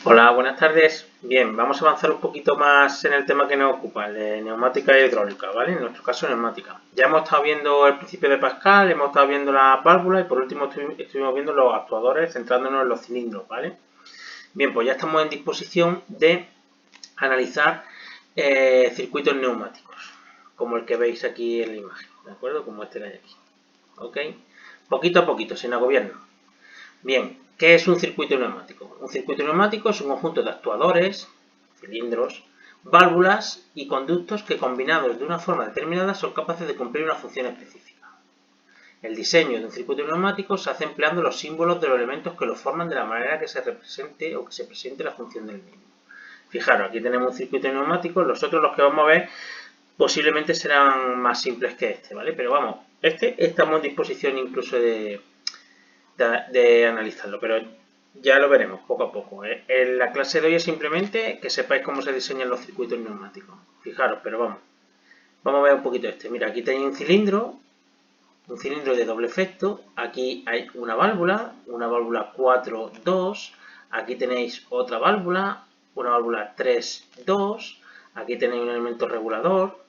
Hola, buenas tardes. Bien, vamos a avanzar un poquito más en el tema que nos ocupa, el de neumática y hidráulica, ¿vale? En nuestro caso, neumática. Ya hemos estado viendo el principio de Pascal, hemos estado viendo las válvulas y por último estuvimos viendo los actuadores, centrándonos en los cilindros, ¿vale? Bien, pues ya estamos en disposición de analizar circuitos neumáticos, como el que veis aquí en la imagen, ¿de acuerdo? Como este de aquí, ¿ok? Poquito a poquito, sin agobiarnos. Bien, ¿qué es un circuito neumático? Un circuito neumático es un conjunto de actuadores, cilindros, válvulas y conductos que combinados de una forma determinada son capaces de cumplir una función específica. El diseño de un circuito neumático se hace empleando los símbolos de los elementos que lo forman de la manera que se represente o que se presente la función del mismo. Fijaros, aquí tenemos un circuito neumático, los otros los que vamos a ver posiblemente serán más simples que este, ¿vale? Pero vamos, estamos en disposición incluso de analizarlo, pero ya lo veremos poco a poco. En la clase de hoy es simplemente que sepáis cómo se diseñan los circuitos neumáticos. Fijaros, pero vamos a ver un poquito este. Mira, aquí tenéis un cilindro de doble efecto. Aquí hay una válvula 4-2. Aquí tenéis otra válvula, una válvula 3-2. Aquí tenéis un elemento regulador.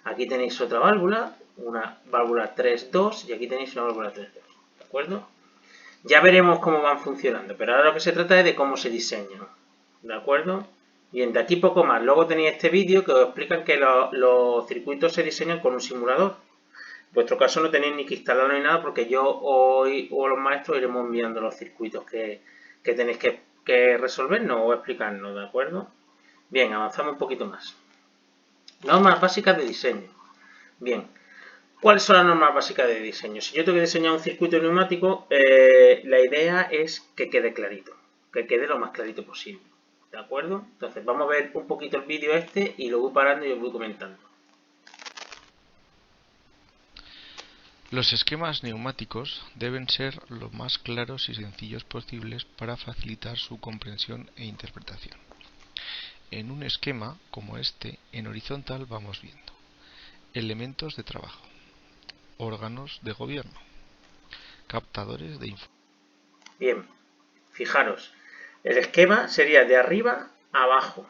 Aquí tenéis otra válvula, una válvula 3-2 y aquí tenéis una válvula 3-2. ¿De acuerdo? Ya veremos cómo van funcionando, pero ahora lo que se trata es de cómo se diseñan. ¿De acuerdo? Bien, de aquí poco más. Luego tenéis este vídeo que os explica que los circuitos se diseñan con un simulador. En vuestro caso no tenéis ni que instalarlo ni nada porque yo hoy o los maestros iremos enviando los circuitos que tenéis que resolvernos o explicarnos, ¿de acuerdo? Bien, avanzamos un poquito más. Normas básicas de diseño. Bien, ¿cuáles son las normas básicas de diseño? Si yo tengo que diseñar un circuito neumático, la idea es que quede clarito, que quede lo más clarito posible. ¿De acuerdo? Entonces vamos a ver un poquito el vídeo este y lo voy parando y os voy comentando. Los esquemas neumáticos deben ser lo más claros y sencillos posibles para facilitar su comprensión e interpretación. En un esquema como este, en horizontal vamos viendo elementos de trabajo, órganos de gobierno, captadores de información. Bien, fijaros, el esquema sería de arriba a abajo.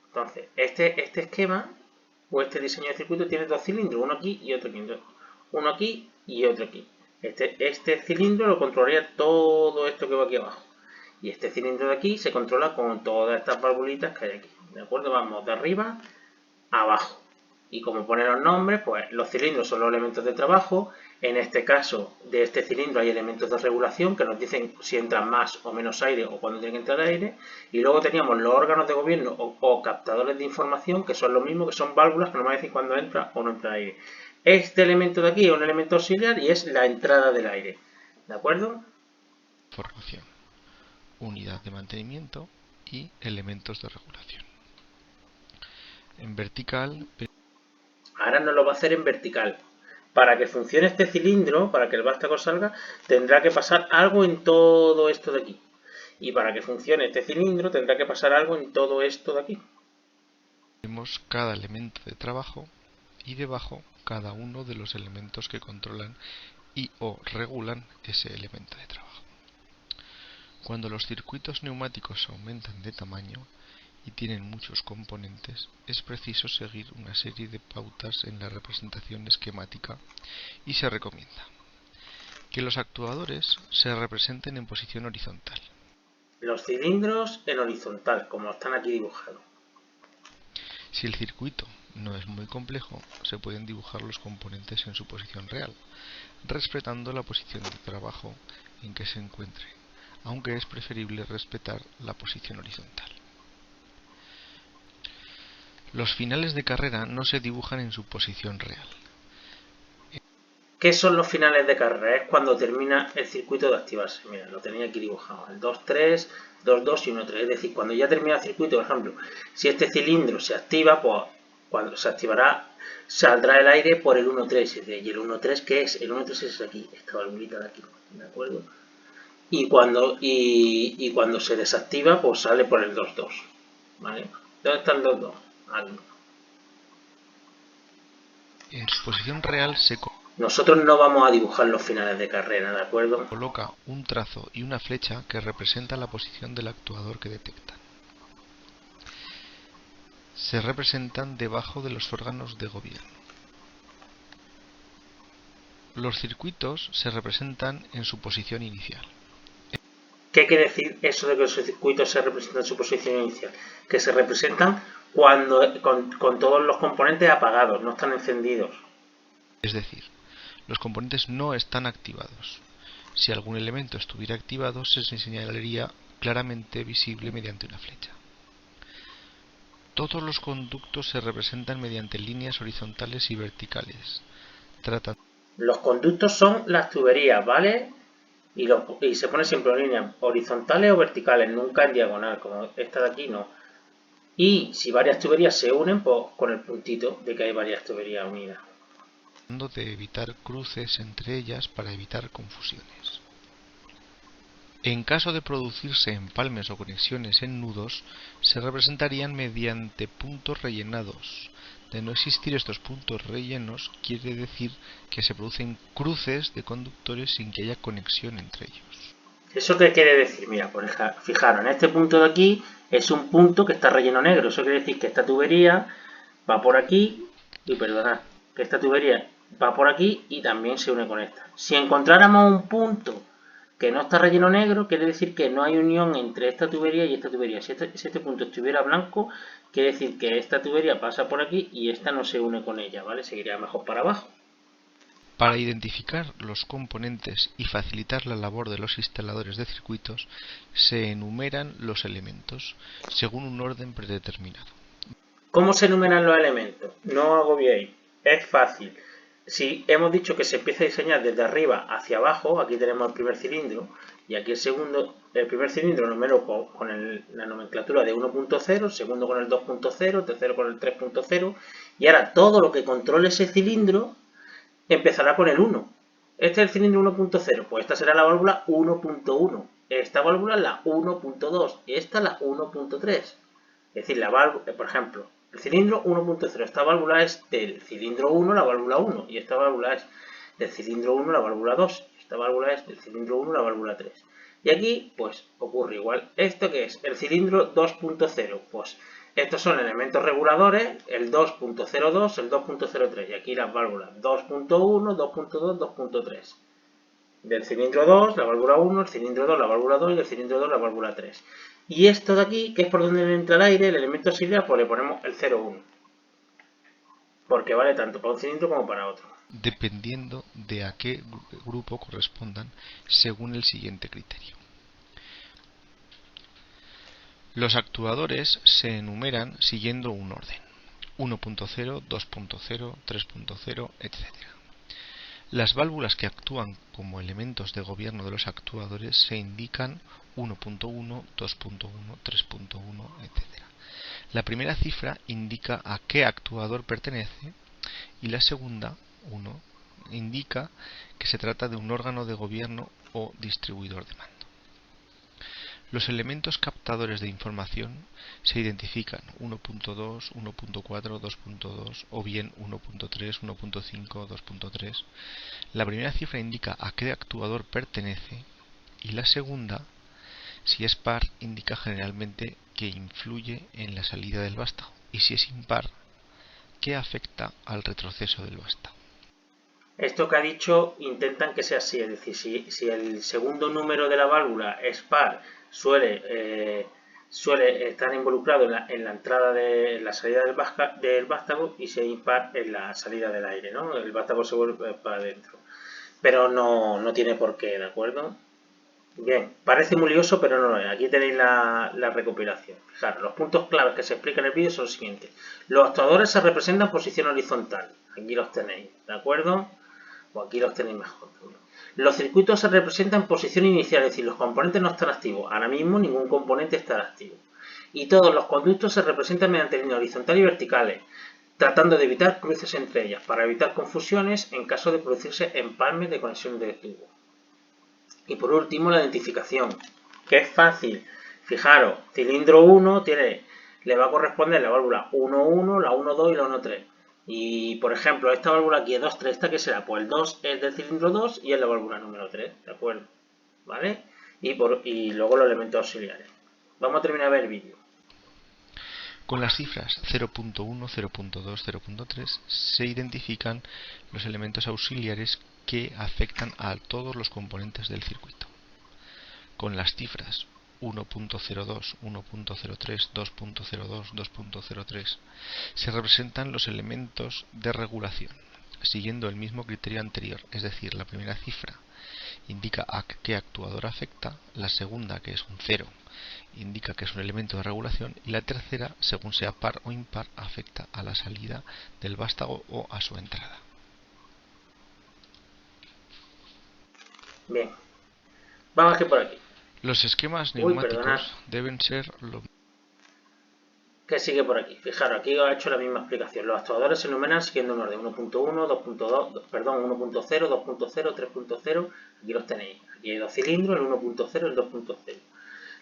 Entonces, este esquema o este diseño de circuito tiene dos cilindros, uno aquí y otro aquí. Uno aquí y otro aquí. Este cilindro lo controlaría todo esto que va aquí abajo. Y este cilindro de aquí se controla con todas estas valvulitas que hay aquí. ¿De acuerdo? Vamos de arriba a abajo. Y como pone los nombres, pues los cilindros son los elementos de trabajo. En este caso, de este cilindro hay elementos de regulación que nos dicen si entra más o menos aire o cuándo tiene que entrar aire. Y luego teníamos los órganos de gobierno o captadores de información, que son lo mismo, que son válvulas que nos van a decir cuándo entra o no entra aire. Este elemento de aquí es un elemento auxiliar y es la entrada del aire. ¿De acuerdo? Formación, unidad de mantenimiento y elementos de regulación. En vertical. Ahora nos lo va a hacer en vertical. Para que funcione este cilindro, para que el vástago salga, tendrá que pasar algo en todo esto de aquí. Y para que funcione este cilindro, tendrá que pasar algo en todo esto de aquí. Tenemos cada elemento de trabajo y debajo cada uno de los elementos que controlan y o regulan ese elemento de trabajo. Cuando los circuitos neumáticos aumentan de tamaño y tienen muchos componentes, es preciso seguir una serie de pautas en la representación esquemática y se recomienda que los actuadores se representen en posición horizontal. Los cilindros en horizontal, como están aquí dibujados. Si el circuito no es muy complejo, se pueden dibujar los componentes en su posición real, respetando la posición de trabajo en que se encuentren, aunque es preferible respetar la posición horizontal. Los finales de carrera no se dibujan en su posición real. ¿Qué son los finales de carrera? Es cuando termina el circuito de activarse. Mira, lo tenía aquí dibujado. El 2-3, 2-2 y 1-3. Es decir, cuando ya termina el circuito, por ejemplo, si este cilindro se activa, pues cuando se activará, saldrá el aire por el 1-3. ¿Y el 1-3 qué es? El 1-3 es aquí, esta valvulita de aquí. ¿De acuerdo? Y cuando se desactiva, pues sale por el 2-2. ¿Vale? ¿Dónde está el 2-2? Aquí. En su posición real se Nosotros no vamos a dibujar los finales de carrera, ¿de acuerdo? coloca un trazo y una flecha que representan la posición del actuador que detectan. se representan debajo de los órganos de gobierno. Los circuitos se representan en su posición inicial. ¿Qué quiere decir eso de que los circuitos se representan en su posición inicial? Que se representan cuando con todos los componentes apagados, no están encendidos. Es decir, los componentes no están activados. Si algún elemento estuviera activado, se señalaría claramente visible mediante una flecha. Todos los conductos se representan mediante líneas horizontales y verticales. Los conductos son las tuberías, ¿vale? Y se pone siempre en líneas horizontales o verticales, nunca en diagonal, como esta de aquí no. Y si varias tuberías se unen, pues con el puntito de que hay varias tuberías unidas. De evitar cruces entre ellas para evitar confusiones. En caso de producirse empalmes o conexiones en nudos, se representarían mediante puntos rellenados. De no existir estos puntos rellenos, quiere decir que se producen cruces de conductores sin que haya conexión entre ellos. ¿Eso qué quiere decir? Mira, fijaros, en este punto de aquí es un punto que está relleno negro. Eso quiere decir que esta tubería va por aquí, y perdonad, que esta tubería va por aquí y también se une con esta. Si encontráramos un punto que no está relleno negro, quiere decir que no hay unión entre esta tubería y esta tubería. Si este punto estuviera blanco, quiere decir que esta tubería pasa por aquí y esta no se une con ella, ¿vale? Seguiría mejor para abajo. Para identificar los componentes y facilitar la labor de los instaladores de circuitos, se enumeran los elementos según un orden predeterminado. ¿Cómo se enumeran los elementos? No agobiéis, es fácil. Si hemos dicho que se empieza a diseñar desde arriba hacia abajo, aquí tenemos el primer cilindro y aquí el segundo, el primer cilindro número con la nomenclatura de 1.0, el segundo con el 2.0, el tercero con el 3.0 y ahora todo lo que controle ese cilindro empezará con el 1. Este es el cilindro 1.0, pues esta será la válvula 1.1, esta válvula la 1.2 y esta la 1.3. Es decir, la válvula, por ejemplo, el cilindro 1.0, esta válvula es del cilindro 1, la válvula 1, y esta válvula es del cilindro 1, la válvula 2, y esta válvula es del cilindro 1, la válvula 3. Y aquí, pues, ocurre igual. ¿Esto qué es? El cilindro 2.0, pues, estos son elementos reguladores, el 2.02, el 2.03, y aquí las válvulas 2.1, 2.2, 2.3. Del cilindro 2, la válvula 1, el cilindro 2, la válvula 2 y el cilindro 2, la válvula 3. Y esto de aquí, que es por donde entra el aire, el elemento auxiliar, pues le ponemos el 0,1. Porque vale tanto para un cilindro como para otro. Dependiendo de a qué grupo correspondan según el siguiente criterio. Los actuadores se enumeran siguiendo un orden: 1.0, 2.0, 3.0, etc. Las válvulas que actúan como elementos de gobierno de los actuadores se indican 1.1, 2.1, 3.1, etc. La primera cifra indica a qué actuador pertenece y la segunda, 1, indica que se trata de un órgano de gobierno o distribuidor de mando. Los elementos captadores de información se identifican 1.2, 1.4, 2.2 o bien 1.3, 1.5, 2.3. La primera cifra indica a qué actuador pertenece y la segunda, si es par, indica generalmente que influye en la salida del vástago y si es impar, que afecta al retroceso del vástago. Esto que ha dicho intentan que sea así, es decir, si el segundo número de la válvula es par, suele estar involucrado en la entrada de la salida del vástago y si es impar en la salida del aire, ¿no? El vástago se vuelve para adentro. Pero no tiene por qué, ¿de acuerdo? Bien, parece muy lioso, pero no lo es. Aquí tenéis la recopilación. Fijaros, los puntos claves que se explican en el vídeo son los siguientes. Los actuadores se representan en posición horizontal. Aquí los tenéis, ¿de acuerdo? O aquí los tenéis mejor también. Los circuitos se representan en posición inicial, es decir, los componentes no están activos. Ahora mismo ningún componente está activo. Y todos los conductos se representan mediante líneas horizontales y verticales, tratando de evitar cruces entre ellas, para evitar confusiones en caso de producirse empalmes de conexión de tubo. Y por último, la identificación, que es fácil. Fijaros, cilindro 1 le va a corresponder la válvula 1.1, la 1.2 y la 1.3. Y por ejemplo, esta válvula aquí es 2.3, ¿esta qué será? Pues el 2 es del cilindro 2 y es la válvula número 3, ¿de acuerdo? ¿Vale? Y luego los elementos auxiliares. Vamos a terminar de ver el vídeo. Con las cifras 0.1, 0.2, 0.3 se identifican los elementos auxiliares que afectan a todos los componentes del circuito. Con las cifras 1.02, 1.03, 2.02, 2.03 se representan los elementos de regulación, siguiendo el mismo criterio anterior, es decir, la primera cifra indica a qué actuador afecta, la segunda, que es un 0, indica que es un elemento de regulación, y la tercera, según sea par o impar, afecta a la salida del vástago o a su entrada. Bien, vamos aquí por aquí. Los esquemas neumáticos deben ser lo... ¿Qué sigue por aquí? Fijaros, aquí os he hecho la misma explicación. Los actuadores se enumeran siguiendo un orden 1.1, 2.2, perdón, 1.0, 2.0, 3.0. Aquí los tenéis. Aquí hay dos cilindros, el 1.0 y el 2.0.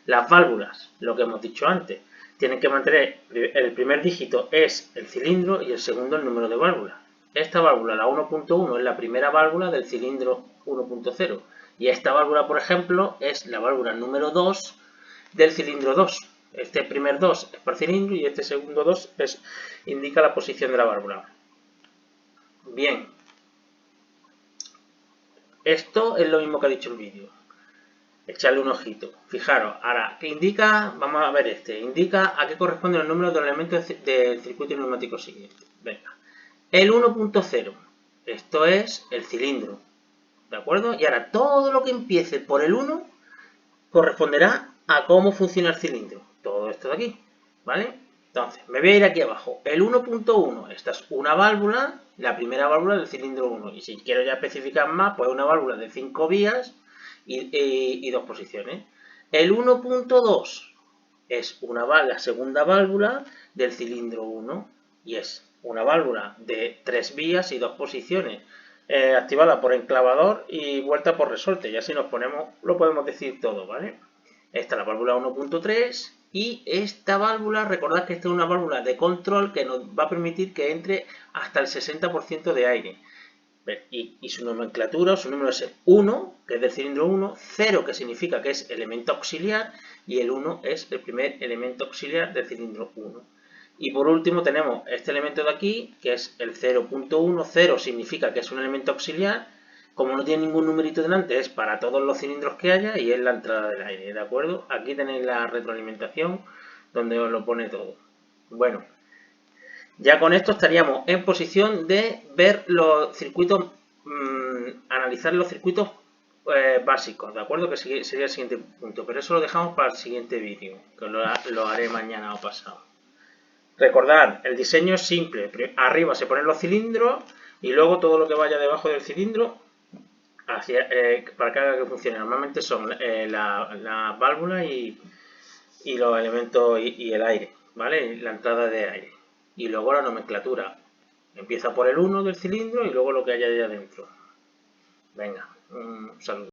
Las válvulas, lo que hemos dicho antes, tienen que mantener, el primer dígito es el cilindro y el segundo el número de válvulas. Esta válvula, la 1.1, es la primera válvula del cilindro 1.0. Y esta válvula, por ejemplo, es la válvula número 2 del cilindro 2. Este primer 2 es por cilindro y este segundo 2 indica la posición de la válvula. Bien. Esto es lo mismo que ha dicho el vídeo. Echarle un ojito. Fijaros, ahora, ¿qué indica? Vamos a ver indica a qué corresponden los números de los elementos del circuito neumático siguiente. Venga. El 1.0, esto es el cilindro, ¿de acuerdo? Y ahora, todo lo que empiece por el 1 corresponderá a cómo funciona el cilindro. Todo esto de aquí, ¿vale? Entonces, me voy a ir aquí abajo. El 1.1, esta es una válvula, la primera válvula del cilindro 1. Y si quiero ya especificar más, pues una válvula de 5 vías y 2 posiciones. El 1.2 es la segunda válvula del cilindro 1 y es una válvula de 3 vías y 2 posiciones, activada por enclavador y vuelta por resorte. Y así nos ponemos, lo podemos decir todo, ¿vale? Esta es la válvula 1.3 y esta válvula, recordad que esta es una válvula de control que nos va a permitir que entre hasta el 60% de aire. Y su nomenclatura, su número es el 1, que es del cilindro 1, 0, que significa que es elemento auxiliar, y el 1 es el primer elemento auxiliar del cilindro 1. Y por último tenemos este elemento de aquí, que es el 0.1, 0 significa que es un elemento auxiliar, como no tiene ningún numerito delante, es para todos los cilindros que haya y es la entrada del aire, ¿de acuerdo? Aquí tenéis la retroalimentación donde os lo pone todo. Bueno. Ya con esto estaríamos en posición de ver los circuitos, analizar los circuitos básicos, ¿de acuerdo? Que sería el siguiente punto, pero eso lo dejamos para el siguiente vídeo, que lo haré mañana o pasado. Recordad, el diseño es simple, arriba se ponen los cilindros y luego todo lo que vaya debajo del cilindro para que haga que funcione. Normalmente son la válvula y los elementos y el aire, ¿vale? La entrada de aire. Y luego la nomenclatura. Empieza por el 1 del cilindro y luego lo que haya allá adentro. Venga, un saludo.